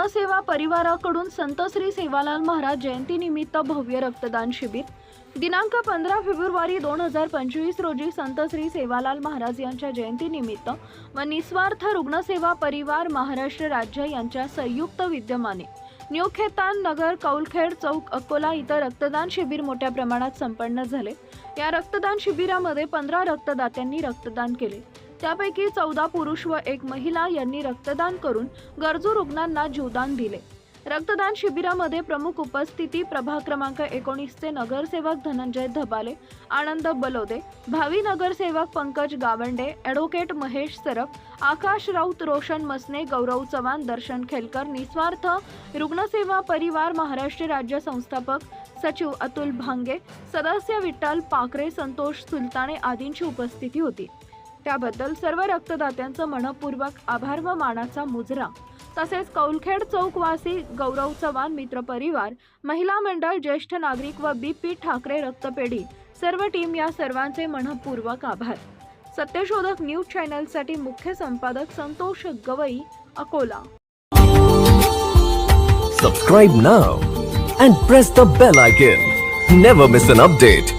रुग्णसेवा परिवाराकडून संत श्री सेवालाल महाराज जयंतीनिमित्त भव्य रक्तदान शिबिर दिनांक 15 फेब्रुवारी 2025 रोजी संत श्री सेवालाल महाराज यांच्या जयंतीनिमित्त व निस्वार्थ रुग्णसेवा परिवार महाराष्ट्र राज्य यांच्या संयुक्त विद्यमाने न्यू खेतान नगर कौलखेड चौक अकोला इथं रक्तदान शिबिर मोठ्या प्रमाणात संपन्न झाले। या रक्तदान शिबिरामध्ये 15 रक्तदात्यांनी रक्तदान केले। त्यापैकी 14 पुरुष व 1 महिला यांनी रक्तदान करून गरजू रुग्णांना जीवदान दिले। रक्तदान शिबिरामध्ये प्रमुख उपस्थिती प्रभाग क्रमांक 19 चे नगरसेवक धनंजय धबाले, आनंद बलोदे, भावी नगरसेवक पंकज गावंडे, ॲडव्होकेट महेश सरफ, आकाश राऊत, रोशन मसने, गौरव चव्हाण, दर्शन खेलकर, निस्वार्थ रुग्णसेवा परिवार महाराष्ट्र राज्य संस्थापक सचिव अतुल भांगे, सदस्य विठ्ठल पाखरे, संतोष सुलताने आदींची उपस्थिती होती। त्याबद्दल सर्व रक्तदात्यांचं मनपूर्वक आभार व मानाचा मुजरा। तसेच कौलखेड चौकवासी गौरव चव्हाण मित्र परिवार, महिला मंडळ, ज्येष्ठ नागरिक व BP ठाकरे रक्तपेढी सर्व टीम या सर्वांचे मनपूर्वक आभार। सत्यशोधक न्यूज चॅनलसाठी मुख्य संपादक Santosh Gavai, Akola. Subscribe now and press the bell icon. Never miss an update.